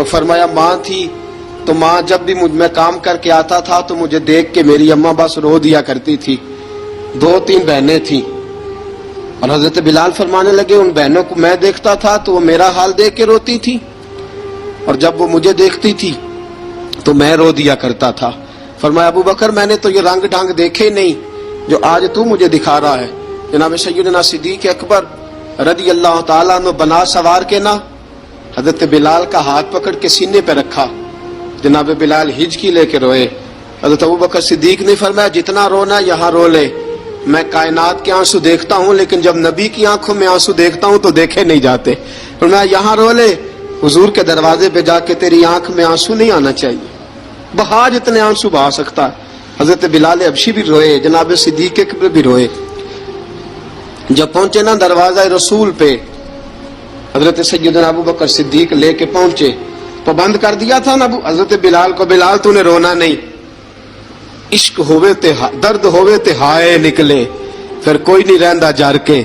اور فرمایا ماں تھی تو ماں جب بھی میں کام کر کے آتا تھا تو مجھے دیکھ کے میری اماں بس رو دیا کرتی تھی. 2-3 بہنیں تھیں اور حضرت بلال فرمانے لگے ان بہنوں کو میں دیکھتا تھا تو وہ میرا حال دیکھ کے روتی تھی اور جب وہ مجھے دیکھتی تھی تو میں رو دیا کرتا تھا. فرمایا ابو بکر میں نے تو یہ رنگ ڈھنگ دیکھے نہیں جو آج تو مجھے دکھا رہا ہے. جناب سیدنا صدیق اکبر رضی اللہ تعالیٰ عنہ بنا سوار کے نا حضرت بلال کا ہاتھ پکڑ کے سینے پہ رکھا. جناب بلال ہجکی لے کے روئے. حضرت ابو بکر صدیق نے فرمایا جتنا رونا یہاں رو لے, میں کائنات کے آنسو دیکھتا ہوں لیکن جب نبی کی آنکھوں میں آنسو دیکھتا ہوں تو دیکھے نہیں جاتے. فرمایا یہاں رو لے, حضور کے دروازے پہ جا کے تیری آنکھ میں آنسو نہیں آنا چاہیے, بہا جتنے آنسو بہا سکتا ہے. حضرت بلال حبشی بھی روئے, جناب صدیق اکبر بھی روئے. جب پہنچے نا دروازہ رسول پہ حضرت سیدنا ابو بکر صدیق لے کے پہنچے, پابند کر دیا تھا نا حضرت بلال کو, بلال تو نے رونا نہیں, عشق ہوئے تے درد ہوئے تے ہائے نکلے پھر کوئی نہیں رہندا جر کے.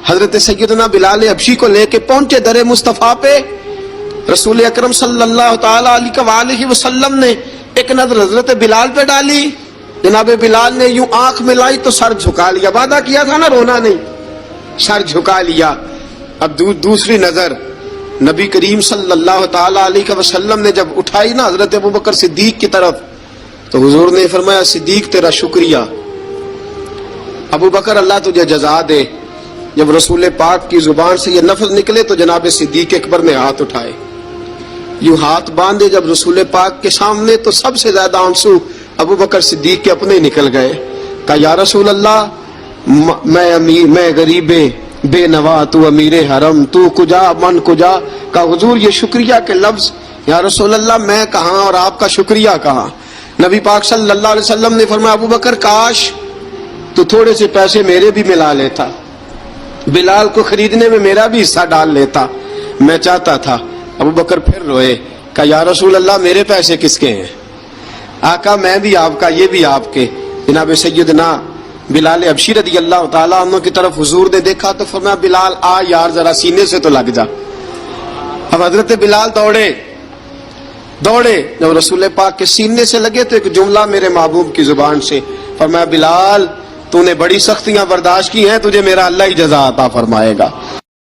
حضرت سیدنا بلال حبشی کو لے کے پہنچے در مصطفیٰ پہ. رسول اکرم صلی اللہ تعالی علیہ وسلم نے ایک نظر حضرت بلال پہ ڈالی. جناب بلال نے یوں آنکھ ملائی تو سر جھکا لیا, وعدہ کیا تھا نا رونا نہیں, سر جھکا لیا. اب دوسری نظر نبی کریم صلی اللہ تعالی علیہ وسلم نے جب اٹھائی نا حضرت ابو بکر صدیق کی طرف تو حضور نے فرمایا صدیق تیرا شکریہ, ابو بکر اللہ تجھے جزا دے. جب رسول پاک کی زبان سے یہ لفظ نکلے تو جناب صدیق اکبر نے ہاتھ اٹھائے, یوں ہاتھ باندھے جب رسول پاک کے سامنے تو سب سے زیادہ آنسو ابو بکر صدیق کے اپنے نکل گئے. کہا یا رسول اللہ میں غریب بے نوا تو امیر حرم تو کجا من کجا. کہا حضور یہ شکریہ کے لفظ, یا رسول اللہ میں کہاں اور آپ کا شکریہ کہاں. نبی پاک صلی اللہ علیہ وسلم نے فرمایا ابو بکر کاش تو تھوڑے سے پیسے میرے بھی ملا لیتا, بلال کو خریدنے میں میرا بھی حصہ ڈال لیتا, میں چاہتا تھا. ابو بکر پھر روئے. کہا یا رسول اللہ میرے پیسے کس کے ہیں. آقا میں بھی آپ کا یہ بھی آپ کے. جناب سیدنا بلال حبشی رضی اللہ تعالیٰ عنہ کی طرف حضور نے دیکھا تو فرمایا بلال آ یار ذرا سینے سے تو لگ جا. اب حضرت بلال دوڑے جب رسول پاک کے سینے سے لگے تو ایک جملہ میرے محبوب کی زبان سے فرمایا بلال تو نے بڑی سختیاں برداشت کی ہیں, تجھے میرا اللہ ہی جزا عطا فرمائے گا.